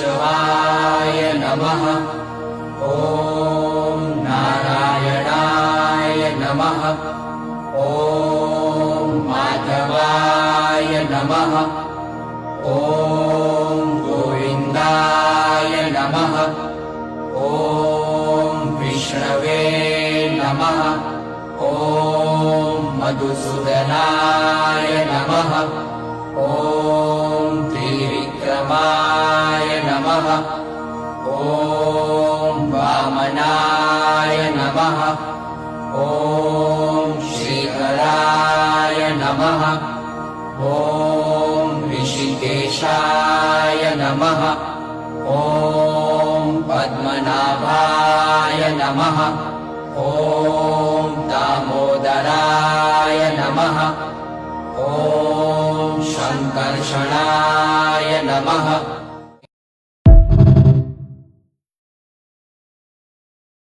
केशवाय नमः। ॐ नारायणाय नमः। ॐ माधवाय नमः। ॐ गोविन्दाय नमः। ॐ विष्णवे नमः। ॐ मधुसूदनाय नमः। ॐ त्रिविक्रमाय नमः। ॐ वामनाय नमः। ॐ श्रीधराय नमः। ॐ ऋषिकेशाय नमः। ॐ पद्मनाभाय नमः। ॐ दामोदराय नमः। ॐ शङ्कर्षणाय नमः।